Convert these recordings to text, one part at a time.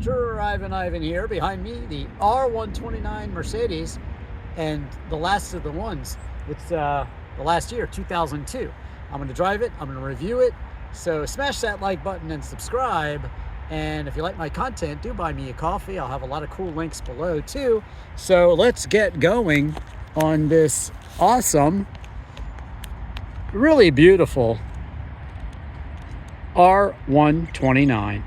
Drivin Ivan here. Behind me, the R129 Mercedes, and the last of the ones. It's the last year, 2002. I'm going to drive it. I'm going to review it. So smash that like button and subscribe. And if you like my content, do buy me a coffee. I'll have a lot of cool links below too. So let's get going on this awesome, really beautiful R129.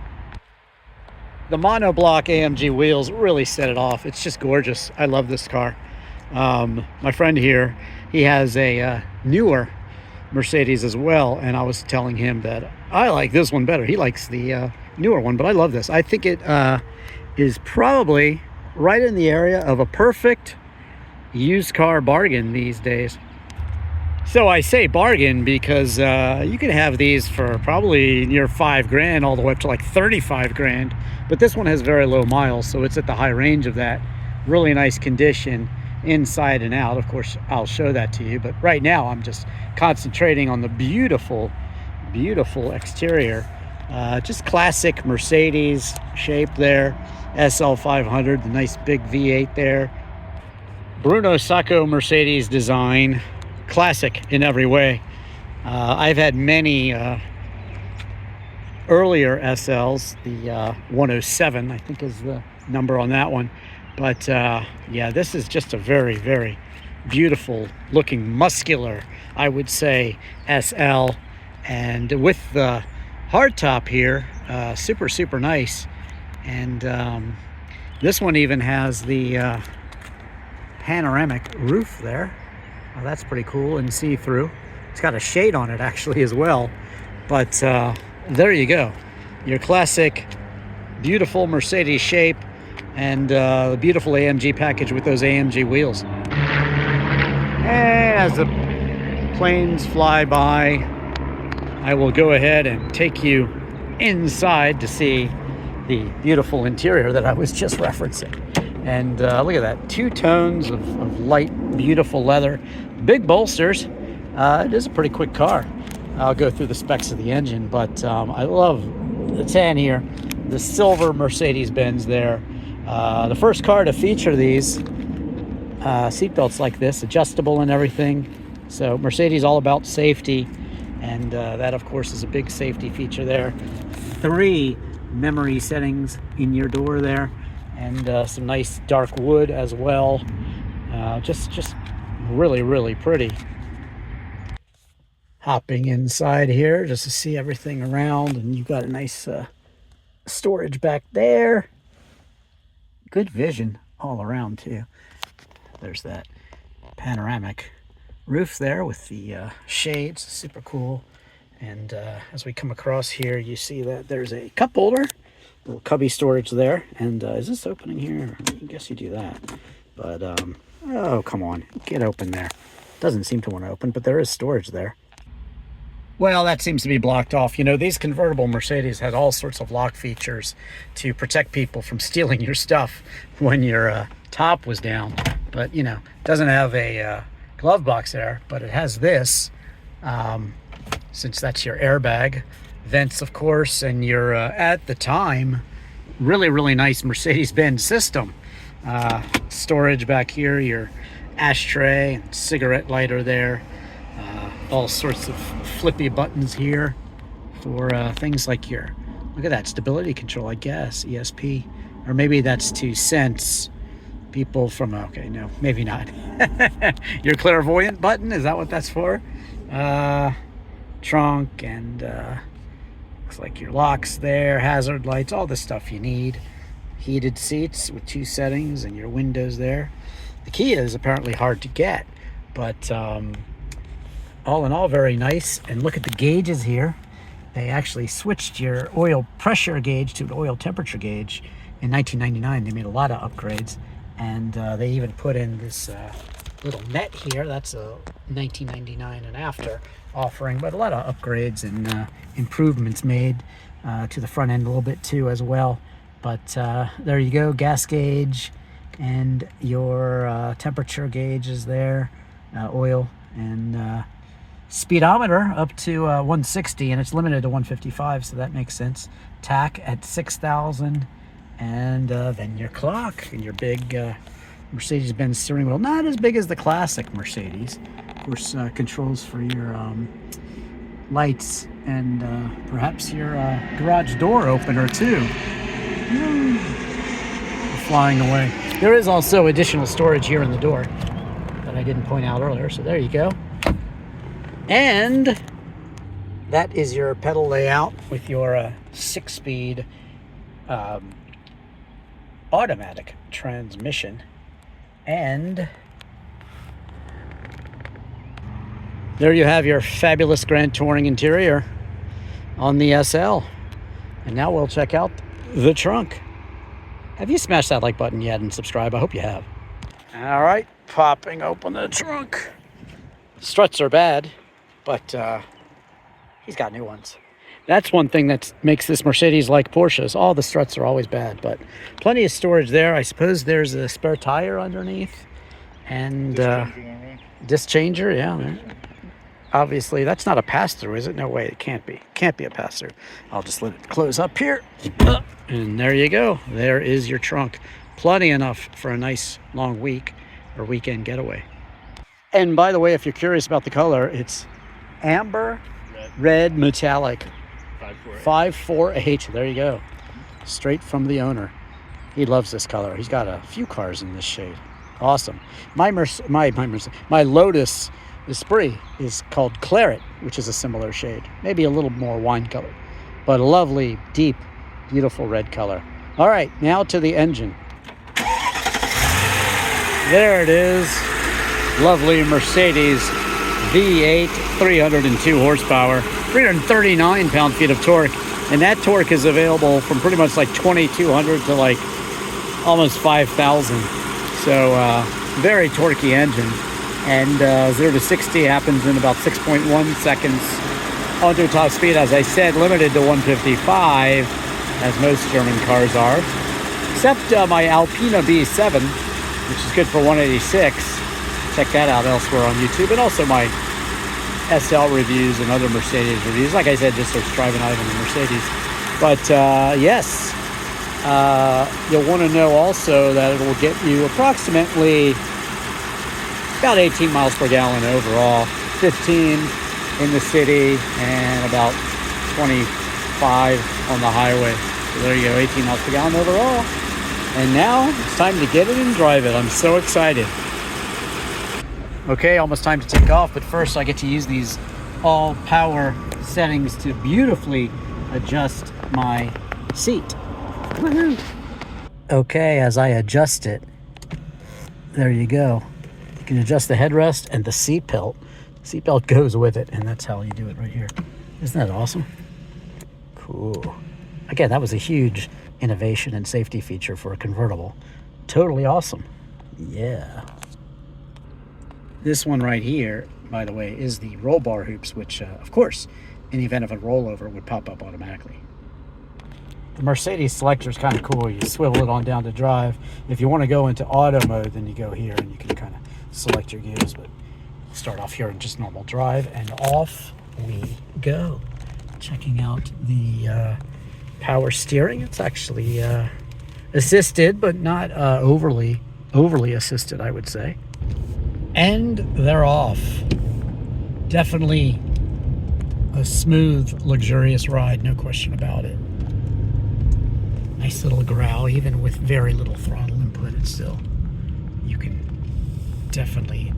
The monoblock AMG wheels really set it off. It's just gorgeous. I love this car. My friend here, he has a newer Mercedes as well, and I was telling him that I like this one better. He likes the newer one, but I love this. I think it is probably right in the area of a perfect used car bargain these days. So I say bargain because you can have these for probably near $5,000 all the way up to like 35 grand. But this one has very low miles, so it's at the high range of that. Really nice condition inside and out. Of course, I'll show that to you. But right now, I'm just concentrating on the beautiful, beautiful exterior. Just classic Mercedes shape there. SL500, the nice big V8 there. Bruno Sacco Mercedes design. Classic in every way. I've had many earlier SLs. The 107 I think is the number on that one, but yeah, this is just a very, very beautiful looking, muscular, I would say, SL, and with the hardtop here, super nice. And this one even has the panoramic roof there. Oh, that's pretty cool and see-through. It's got a shade on it actually as well. But there you go. Your classic, beautiful Mercedes shape and the beautiful AMG package with those AMG wheels. And as the planes fly by, I will go ahead and take you inside to see the beautiful interior that I was just referencing. And look at that, two tones of light, beautiful leather, big bolsters. It is a pretty quick car. I'll go through the specs of the engine, but I love the tan here, the silver Mercedes-Benz there. The first car to feature these seatbelts like this, adjustable and everything. So Mercedes all about safety, and that of course is a big safety feature there. 3 memory settings in your door there. And some nice dark wood as well. Just really, really pretty. Hopping inside here just to see everything around, and you've got a nice storage back there. Good vision all around too. There's that panoramic roof there with the shades, super cool. And as we come across here, you see that there's a cup holder. Little cubby storage there. And is this opening here? I guess you do that. But oh, come on, get open there. Doesn't seem to want to open, but there is storage there. Well, that seems to be blocked off. You know, these convertible Mercedes had all sorts of lock features to protect people from stealing your stuff when your top was down. But you know, it doesn't have a glove box there, but it has this, since that's your airbag. Vents, of course, and your at the time really nice Mercedes-Benz system. Storage back here, your ashtray and cigarette lighter there. All sorts of flippy buttons here for things like your, look at that, stability control, I guess, ESP, or maybe that's to sense people from, okay, no, maybe not. Your clairvoyant button, is that what that's for? Trunk, and looks like your locks there, hazard lights, all the stuff you need. Heated seats with 2 settings and your windows there. The key is apparently hard to get, but all in all, very nice. And look at the gauges here. They actually switched your oil pressure gauge to an oil temperature gauge in 1999. They made a lot of upgrades, and they even put in this little net here. That's a 1999 and after offering, but a lot of upgrades and improvements made to the front end a little bit too as well. But there you go, gas gauge and your temperature gauge is there, oil, and speedometer up to 160, and it's limited to 155, so that makes sense. TAC at 6,000 And then your clock and your big Mercedes-Benz steering wheel. Not as big as the classic Mercedes. Of course, controls for your lights and perhaps your garage door opener too. Flying away. There is also additional storage here in the door that I didn't point out earlier, so there you go. And that is your pedal layout with your 6-speed automatic transmission. And there you have your fabulous Grand Touring interior on the SL. And now we'll check out the trunk. Have you smashed that like button yet and subscribe? I hope you have. All right, popping open the trunk. Struts are bad, but he's got new ones. That's one thing that makes this Mercedes like Porsches. All the struts are always bad, but plenty of storage there. I suppose there's a spare tire underneath and disc changer, yeah. Obviously, that's not a pass-through, is it? No way, it can't be. Can't be a pass-through. I'll just let it close up here. And there you go. There is your trunk. Plenty enough for a nice long week or weekend getaway. And by the way, if you're curious about the color, it's amber red metallic 54H. There you go. Straight from the owner. He loves this color. He's got a few cars in this shade. Awesome. My Lotus Esprit is called Claret, which is a similar shade. Maybe a little more wine color, but a lovely, deep, beautiful red color. All right, now to the engine. There it is. Lovely Mercedes V8, 302 horsepower, 339 pound-feet of torque. And that torque is available from pretty much like 2,200 to like almost 5,000. So very torquey engine. And 0 to 60 happens in about 6.1 seconds. Onto top speed, as I said, limited to 155, as most German cars are. Except my Alpina B7, which is good for 186. Check that out elsewhere on YouTube. And also my SL reviews and other Mercedes reviews. Like I said, just search Drivin Ivan and Mercedes. But yes, you'll want to know also that it will get you approximately about 18 miles per gallon overall, 15 in the city and about 25 on the highway. So there you go, 18 miles per gallon overall. And now it's time to get it and drive it. I'm so excited. Okay, almost time to take off, but first I get to use these all power settings to beautifully adjust my seat. Woohoo! Okay, as I adjust it, there you go. You can adjust the headrest and the seat belt. Seat belt goes with it, and that's how you do it right here. Isn't that awesome? Cool. Again, that was a huge innovation and safety feature for a convertible. Totally awesome. Yeah. This one right here, by the way, is the roll bar hoops, which, of course, in the event of a rollover, would pop up automatically. The Mercedes selector is kind of cool. You swivel it on down to drive. If you want to go into auto mode, then you go here and you can kind of select your gears, but we'll start off here in just normal drive, and off we go. Checking out the power steering. It's actually assisted, but not overly assisted, I would say. And they're off. Definitely a smooth, luxurious ride, no question about it. Nice little growl, even with very little throttle input. It's still, you can definitely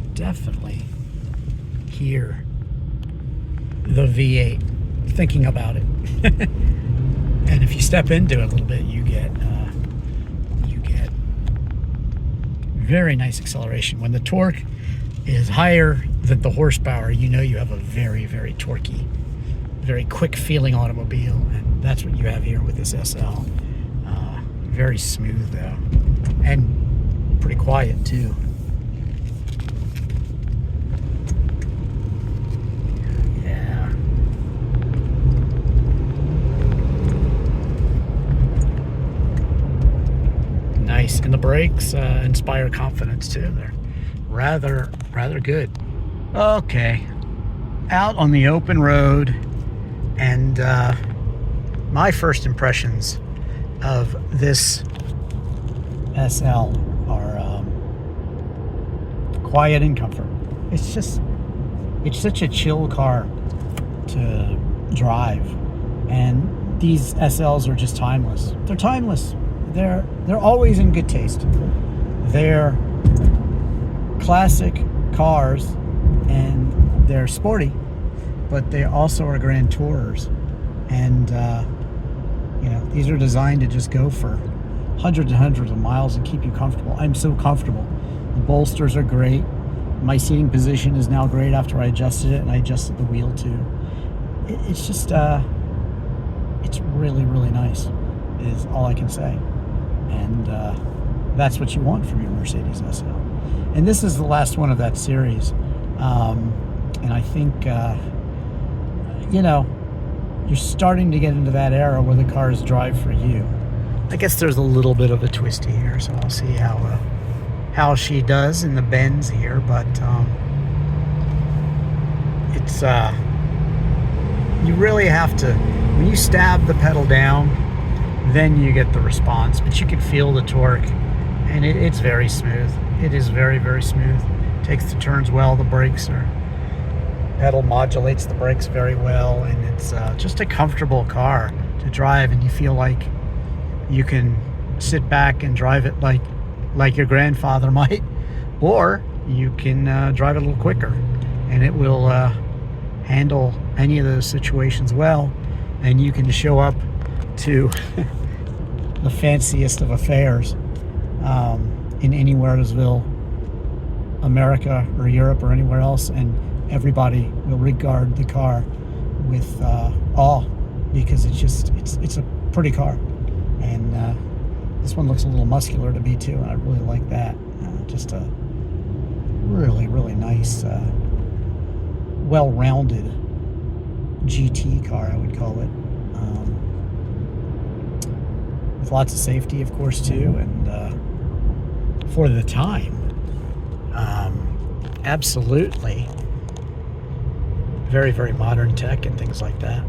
hear the V8 thinking about it. And if you step into it a little bit, you get very nice acceleration. When the torque is higher than the horsepower, you know you have a very, very torquey, very quick feeling automobile, and that's what you have here with this SL. Very smooth though, and pretty quiet too. Yeah. Nice, and the brakes inspire confidence too. They're rather good. Okay, out on the open road, and my first impressions of this SL are quiet and comfort. It's such a chill car to drive, and these SLs are just timeless. They're timeless. They're always in good taste. They're classic cars, and they're sporty, but they also are grand tourers. And you know, these are designed to just go for hundreds and hundreds of miles and keep you comfortable. I'm so comfortable. The bolsters are great. My seating position is now great after I adjusted it, and I adjusted the wheel too. It's just it's really, really nice, is all I can say. And that's what you want from your Mercedes SL. And this is the last one of that series. And I think, you know, you're starting to get into that era where the cars drive for you. I guess there's a little bit of a twisty here, so I'll see how she does in the bends here. But it's you really have to, when you stab the pedal down, then you get the response. But you can feel the torque, and it's very smooth. It is very, very smooth. Takes the turns well. The brakes are, pedal modulates the brakes very well, and it's just a comfortable car to drive, and you feel like you can sit back and drive it like your grandfather might, or you can drive it a little quicker, and it will handle any of those situations well, and you can show up to the fanciest of affairs in anywheresville, America or Europe or anywhere else, and everybody will regard the car with awe, because it's a pretty car. And this one looks a little muscular to me too, and I really like that. Just a really, really nice, well-rounded GT car, I would call it, with lots of safety, of course, too, and for the time, absolutely very, very modern tech and things like that.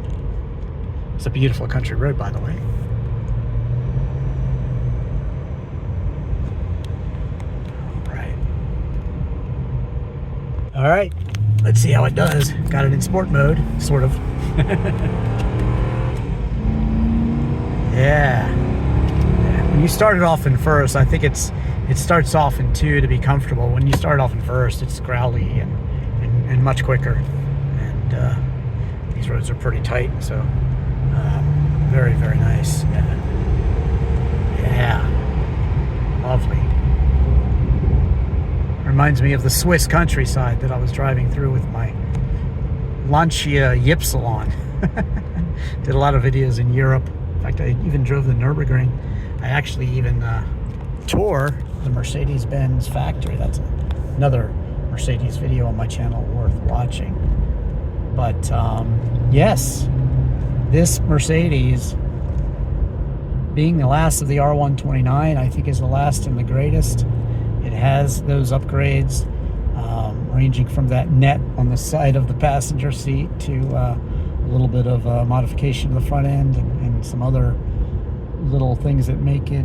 It's a beautiful country road, by the way. All right, let's see how it does. Got it in sport mode, sort of. Yeah. When you start it off in first, I think it starts off in 2 to be comfortable. When you start off in first, it's growly and much quicker. And these roads are pretty tight, so very, very nice. Yeah. Lovely. Reminds me of the Swiss countryside that I was driving through with my Lancia Ypsilon. Did a lot of videos in Europe. In fact, I even drove the Nürburgring. I actually even tour the Mercedes-Benz factory. That's another Mercedes video on my channel worth watching. But yes, this Mercedes, being the last of the R129, I think is the last and the greatest. It has those upgrades, ranging from that net on the side of the passenger seat to a little bit of modification of the front end, and some other little things that make it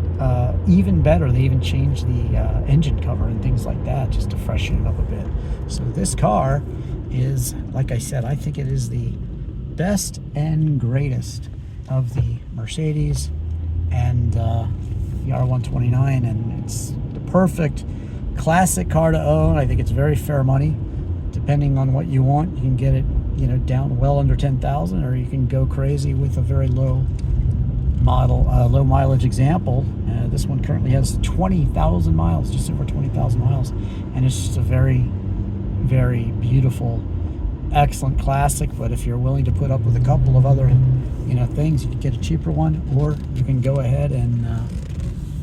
even better. They even changed the engine cover and things like that just to freshen it up a bit. So this car is, like I said, I think it is the best and greatest of the Mercedes and the R129, and it's the perfect classic car to own. I think it's very fair money, depending on what you want. You can get it, you know, down well under 10,000, or you can go crazy with a very low model, low mileage example. This one currently has 20,000 miles, just over 20,000 miles, and it's just a very, very beautiful, excellent classic. But if you're willing to put up with a couple of other, you know, things, you can get a cheaper one, or you can go ahead and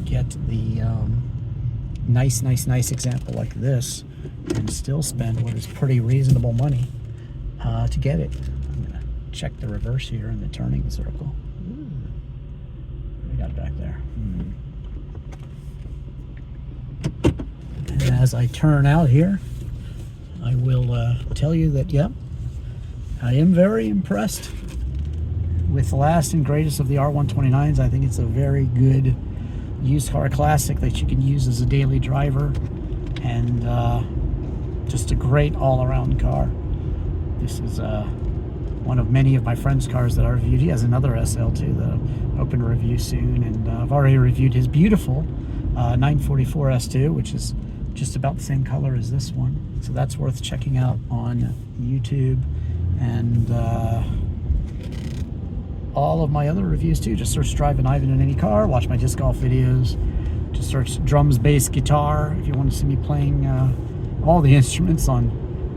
get the nice example like this, and still spend what is pretty reasonable money to get it. I'm gonna check the reverse here in the turning circle. Ooh. We got it back there. And as I turn out here, I will tell you that, yep, I am very impressed with the last and greatest of the R129s. I think it's a very good used car classic that you can use as a daily driver, and just a great all-around car. This is one of many of my friend's cars that I reviewed. He has another SL2 that I'm hoping to review soon, and I've already reviewed his beautiful 944 S2, which is just about the same color as this one. So that's worth checking out on YouTube. And all of my other reviews too. Just search Drivin Ivan in any car, watch my disc golf videos, just search drums, bass, guitar. If you want to see me playing all the instruments on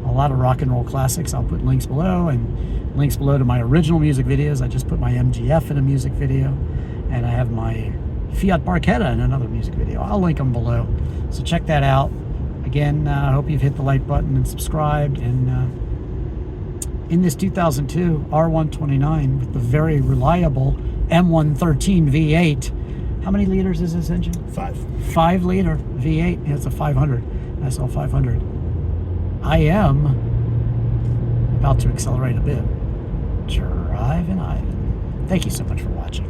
a lot of rock and roll classics, I'll put links below, and links below to my original music videos. I just put my MGF in a music video, and I have my Fiat Barchetta in another music video. I'll link them below, so check that out. Again, I hope you've hit the like button and subscribed. And in this 2002 R129 with the very reliable M113 V8, how many liters is this engine? 5 liter V8. Yeah, it's a 500, SL500. I am about to accelerate a bit. Drivin Ivan. Thank you so much for watching.